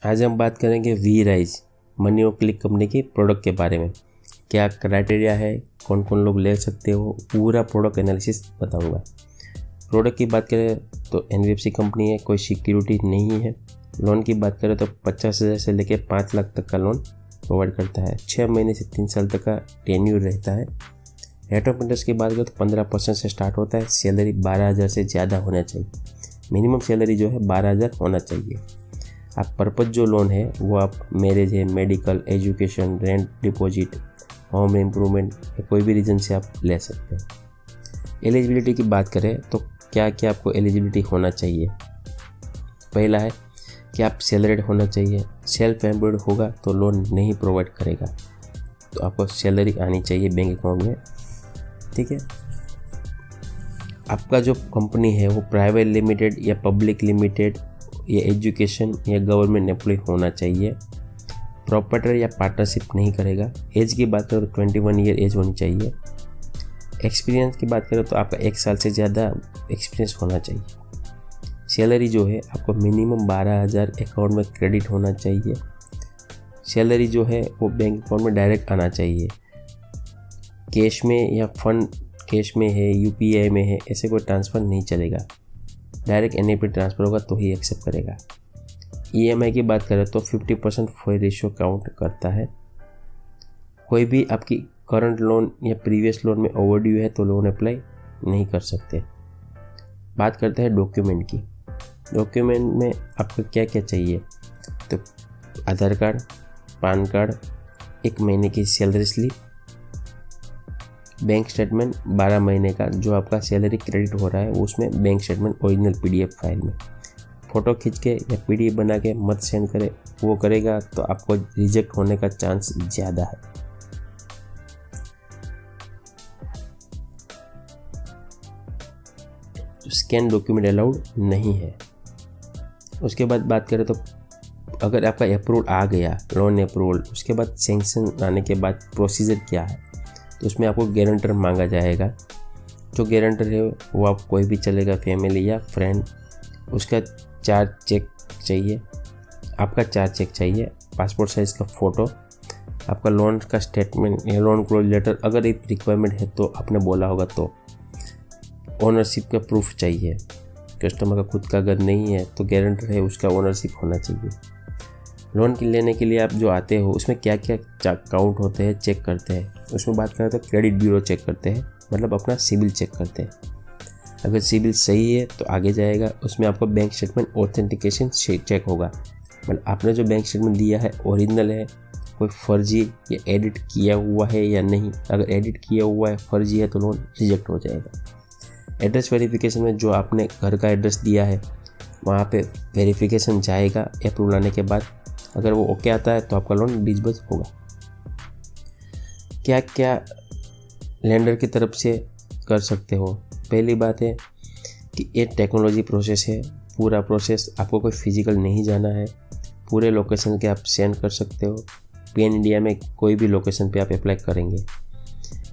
आज हम बात करेंगे वी राइज मनी और क्लिक कंपनी की प्रोडक्ट के बारे में। क्या क्राइटेरिया है, कौन कौन लोग ले सकते हो, पूरा प्रोडक्ट एनालिसिस बताऊंगा। प्रोडक्ट की बात करें तो एनबीएफसी कंपनी है, कोई सिक्योरिटी नहीं है। लोन की बात करें तो 50,000 से लेकर 5 लाख तक का लोन प्रोवाइड करता है। 6 महीने से 3 साल तक का टेन्यूर रहता है। रेट ऑफ इंटरेस्ट की बात करें तो 15% से स्टार्ट होता है। सैलरी 12,000 से ज़्यादा होना चाहिए। मिनिमम सैलरी जो है 12,000 होना चाहिए। आप पर्पज़ जो लोन है वो आप मैरिज है, medical, education, rent deposit, home improvement या कोई भी रीज़न से आप ले सकते हैं। एलिजिबिलिटी की बात करें तो क्या क्या आपको एलिजिबिलिटी होना चाहिए। पहला है कि आप सैलरीड होना चाहिए। सेल्फ एम्प्लॉयड होगा तो लोन नहीं प्रोवाइड करेगा, तो आपको सैलरी आनी चाहिए बैंक अकाउंट में। ठीक है। आपका जो कंपनी है वो प्राइवेट लिमिटेड या पब्लिक लिमिटेड या एजुकेशन या गवर्नमेंट एम्प्लॉय होना चाहिए। प्रॉपर्टर या पार्टनरशिप नहीं करेगा। एज की बात करें तो 21 ईयर एज होनी चाहिए। एक्सपीरियंस की बात करें तो आपका 1 साल से ज़्यादा एक्सपीरियंस होना चाहिए। सैलरी जो है आपको मिनिमम 12,000 अकाउंट में क्रेडिट होना चाहिए। सैलरी जो है वो बैंक अकाउंट में डायरेक्ट आना चाहिए। कैश में या फंड कैश में है, यूपीआई में है, ऐसे कोई ट्रांसफ़र नहीं चलेगा। डायरेक्ट एनईएफटी ट्रांसफ़र होगा तो ही एक्सेप्ट करेगा। ईएमआई की बात करें तो 50% फॉर रेशियो काउंट करता है। कोई भी आपकी करंट लोन या प्रीवियस लोन में ओवरड्यू है तो लोन अप्लाई नहीं कर सकते। बात करते हैं डॉक्यूमेंट की। डॉक्यूमेंट में आपको क्या क्या चाहिए, तो आधार कार्ड, पैन कार्ड, 1 महीने की सैलरी स्लिप, बैंक स्टेटमेंट 12 महीने का जो आपका सैलरी क्रेडिट हो रहा है उसमें bank statement original PDF file में। फ़ोटो खींच के या पीडीएफ बना के मत सेंड करें, वो करेगा तो आपको रिजेक्ट होने का चांस ज़्यादा है। स्कैन डॉक्यूमेंट अलाउड नहीं है। उसके बाद बात करें तो अगर आपका अप्रूवल आ गया, लोन अप्रूवल, उसके बाद सैंक्शन आने के बाद प्रोसीजर क्या है, तो उसमें आपको गारंटर मांगा जाएगा। जो गारंटर है वो आप कोई भी चलेगा, फैमिली या फ्रेंड। उसका 4 चेक चाहिए। आपका 4 चेक चाहिए, पासपोर्ट साइज़ का फ़ोटो, आपका लोन का स्टेटमेंट या लोन क्लोज लेटर अगर एक रिक्वायरमेंट है तो आपने बोला होगा तो। ओनरशिप का प्रूफ चाहिए। कस्टमर का खुद का घर नहीं है तो गारंटर है उसका ओनरशिप होना चाहिए। लोन के लेने के लिए आप जो आते हो उसमें क्या क्या काउंट होते हैं चेक करते हैं। उसमें बात करें तो क्रेडिट ब्यूरो चेक करते हैं, मतलब अपना सिबिल चेक करते हैं। अगर सिबिल सही है तो आगे जाएगा। उसमें आपको बैंक स्टेटमेंट ऑथेंटिकेशन चेक होगा, मतलब आपने जो बैंक स्टेटमेंट दिया है ओरिजिनल है, कोई फर्जी या एडिट किया हुआ है या नहीं। अगर एडिट किया हुआ है, फर्जी है तो लोन रिजेक्ट हो जाएगा। एड्रेस वेरिफिकेशन में जो आपने घर का एड्रेस दिया है वहाँ पे वेरिफिकेशन जाएगा अप्रूवल आने के बाद। अगर वो ओके आता है तो आपका लोन डिसबर्स होगा। क्या क्या लेंडर की तरफ से कर सकते हो। पहली बात है कि ये टेक्नोलॉजी प्रोसेस है। पूरा प्रोसेस आपको कोई फिजिकल नहीं जाना है, पूरे लोकेशन के आप सेंड कर सकते हो। पैन इंडिया में कोई भी लोकेशन पे आप अप्लाई करेंगे।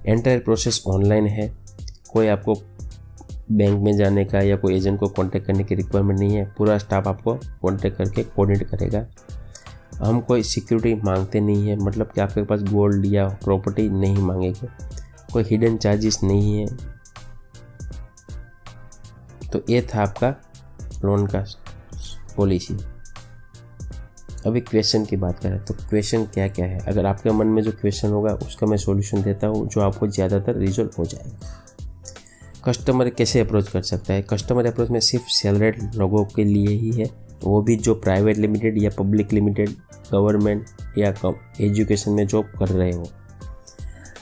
एंटायर प्रोसेस ऑनलाइन है। कोई आपको बैंक में जाने का या कोई एजेंट को कांटेक्ट करने की रिक्वायरमेंट नहीं है। पूरा स्टाफ आपको कांटेक्ट करके कोऑर्डिनेट करेगा। हम कोई सिक्योरिटी मांगते नहीं है, मतलब कि आपके पास गोल्ड या प्रॉपर्टी नहीं मांगेंगे। कोई हिडन चार्जेस नहीं है। तो ये था आपका लोन का पॉलिसी। अभी क्वेश्चन की बात करें तो क्वेश्चन क्या क्या है। अगर आपके मन में जो क्वेश्चन होगा उसका मैं सॉल्यूशन देता हूँ जो आपको ज़्यादातर रिजॉल्व हो जाएगा। कस्टमर कैसे अप्रोच कर सकता है। कस्टमर अप्रोच में सिर्फ सैलरीड लोगों के लिए ही है, वो भी जो प्राइवेट लिमिटेड या पब्लिक लिमिटेड, गवर्नमेंट या एजुकेशन में जॉब कर रहे हो।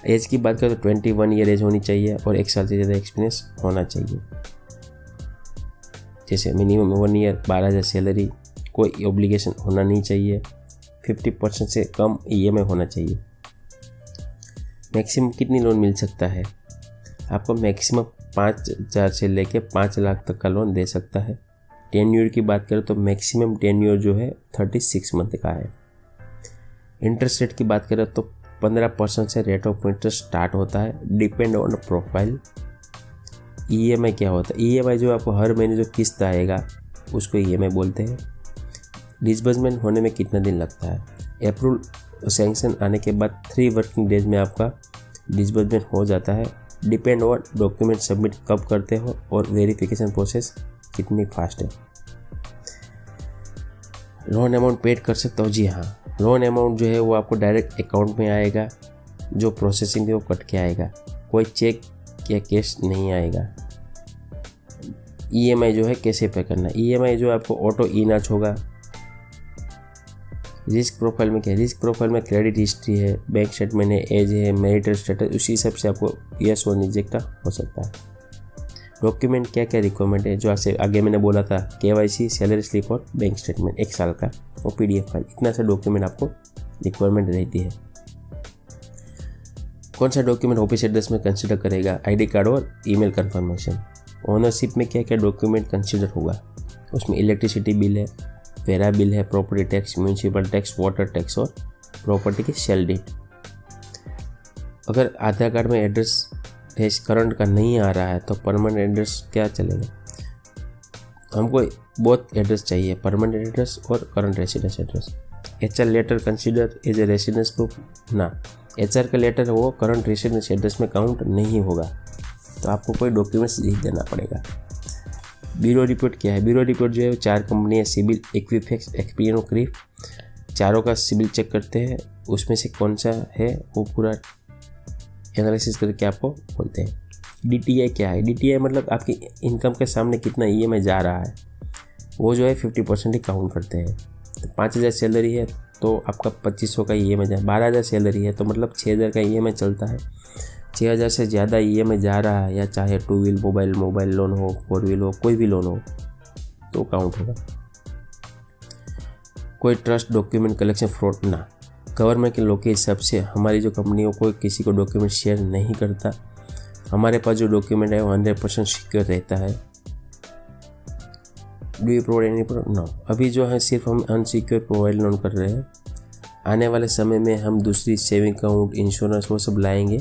एज की बात करें तो 21 ईयर एज होनी चाहिए और 1 साल से ज़्यादा एक्सपीरियंस होना चाहिए। जैसे मिनिमम 1 ईयर, 12,000 सैलरी, कोई ऑब्लिगेशन होना नहीं चाहिए, 50% से कम ईएमआई होना चाहिए। मैक्सिमम कितनी लोन मिल सकता है। आपको मैक्सिमम 5,000 से लेके 5 लाख तक का लोन दे सकता है। टेन्योर की बात करें तो मैक्सिमम टेन्योर जो है 36 मंथ का है। इंटरेस्ट रेट की बात करें तो 15% से रेट ऑफ इंटरेस्ट स्टार्ट होता है, डिपेंड ऑन प्रोफाइल। ईएमआई क्या होता है। ईएमआई जो आपको हर महीने जो किस्त आएगा उसको ईएमआई बोलते हैं। डिसबर्समेंट होने में कितना दिन लगता है। अप्रूवल सैंक्शन आने के बाद 3 वर्किंग डेज में आपका डिसबर्समेंट हो जाता है। डिपेंड ऑन डॉक्यूमेंट सबमिट कब करते हो और वेरिफिकेशन प्रोसेस कितनी फास्ट है। लोन अमाउंट पेड कर सकता हो? जी हाँ, लोन अमाउंट जो है वो आपको डायरेक्ट अकाउंट में आएगा, जो प्रोसेसिंग है वो कट के आएगा, कोई चेक या कैश नहीं आएगा। ईएमआई जो है कैसे पे करना है, ईएमआई जो आपको ऑटो ई-नाच होगा। रिस्क प्रोफाइल में क्या है, रिस्क प्रोफाइल में क्रेडिट हिस्ट्री है, बैंक स्टेटमेंट है, एज है, मैरिटल स्टेटस, उसी हिसाब से आपको यस और रिजेक्ट हो सकता है। डॉक्यूमेंट क्या क्या रिक्वायरमेंट है, जो आपसे आगे मैंने बोला था, केवाईसी, सैलरी स्लिप और बैंक स्टेटमेंट 1 साल का और पीडीएफ फाइल, इतना सा डॉक्यूमेंट आपको रिक्वायरमेंट रहती है। कौन सा डॉक्यूमेंट ऑफिस एड्रेस में कंसिडर करेगा, आईडी कार्ड और ईमेल कंफर्मेशन। ओनरशिप में क्या क्या डॉक्यूमेंट कंसिडर होगा, उसमें इलेक्ट्रिसिटी बिल है, पेरा बिल है, property tax, municipal tax, water tax और प्रॉपर्टी की सेल डीड। अगर आधार कार्ड में एड्रेस करंट का नहीं आ रहा है तो परमानेंट एड्रेस क्या चलेगा, हमको बहुत एड्रेस चाहिए, परमानेंट एड्रेस और current residence address. HR letter consider as a residence proof ना, एचआर का लेटर वो करंट रेसिडेंस एड्रेस में काउंट नहीं होगा, तो आपको कोई डॉक्यूमेंट्स लिख देना पड़ेगा। ब्यूरो रिपोर्ट क्या है, ब्यूरो रिपोर्ट जो है 4 कंपनी है, सिविल, इक्विफैक्स, एक्सपीरियन और क्रीफ, चारों का सिविल चेक करते हैं, उसमें से कौन सा है वो पूरा एनालिसिस करके आपको बोलते हैं। डीटीआई क्या है, डीटीआई मतलब आपकी इनकम के सामने कितना ईएमआई जा रहा है, वो जो है 50% ही काउंट करते हैं। तो 5000 सैलरी है तो आपका 2500 का ईएमआई जाए, 12000 सैलरी है तो मतलब 6000 का ईएमआई चलता है। 6000 से ज़्यादा ईएमआई जा रहा है, या चाहे 2 व्हील मोबाइल लोन हो, 4 व्हील हो, कोई भी लोन हो तो काउंट होगा। कोई ट्रस्ट डॉक्यूमेंट कलेक्शन फ्रॉड ना, गवर्नमेंट के लॉ के हिसाब से हमारी जो कंपनी हो कोई किसी को डॉक्यूमेंट शेयर नहीं करता, हमारे पास जो डॉक्यूमेंट है वो 100% सिक्योर रहता है। Do you provide any product? No, अभी जो है सिर्फ हम अनसिक्योर प्रोवाइड लोन कर रहे हैं, आने वाले समय में हम दूसरी सेविंग अकाउंट, इंश्योरेंस वो सब लाएंगे।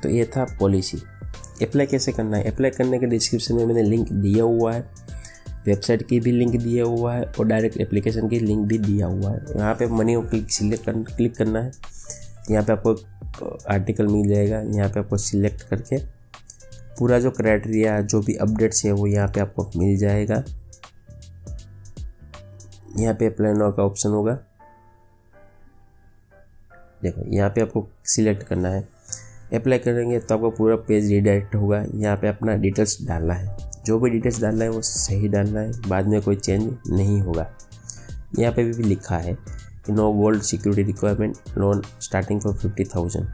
तो ये था पॉलिसी। अप्लाई कैसे करना है, अप्लाई करने के डिस्क्रिप्शन में मैंने लिंक दिया हुआ है, वेबसाइट की भी लिंक दिया हुआ है और डायरेक्ट एप्लीकेशन की लिंक भी दिया हुआ है। यहाँ पे मनी को क्लिक करना है, यहाँ पे आपको आर्टिकल मिल जाएगा, यहाँ पे आपको सिलेक्ट करके पूरा जो क्राइटेरिया, जो भी अपडेट्स है वो यहाँ पे आपको मिल जाएगा। यहाँ पे अप्लाई नाउ का ऑप्शन होगा, देखो यहाँ पे आपको सिलेक्ट करना है। अप्लाई करेंगे तो आपका पूरा पेज रीडायरेक्ट होगा, यहाँ पे अपना डिटेल्स डालना है, जो भी डिटेल्स डालना है वो सही डालना है, बाद में कोई चेंज नहीं होगा। यहाँ पे भी लिखा है कि no gold security requirement, loan starting for 50,000,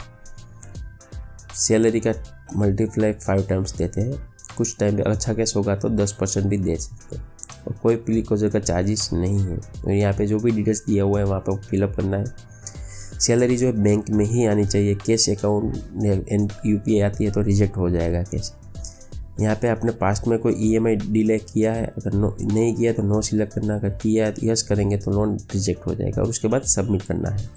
salary का मल्टीप्लाई 5 टाइम्स देते हैं, कुछ टाइम पे अच्छा केस होगा तो 10% भी दे सकते हैं, और कोई प्री क्लोजर का चार्जेस नहीं है। और यहाँ पे जो भी डिटेल्स दिया हुआ है वहाँ पे फिलअप करना है। सैलरी जो है बैंक में ही आनी चाहिए, कैश अकाउंट यूपीआई आती है तो रिजेक्ट हो जाएगा कैश। यहाँ पे आपने पास्ट में कोई ईएमआई डिले किया है, अगर नहीं किया तो नो सिलेक्ट करना, अगर किया यस करेंगे तो लोन रिजेक्ट हो जाएगा और उसके बाद सबमिट करना है।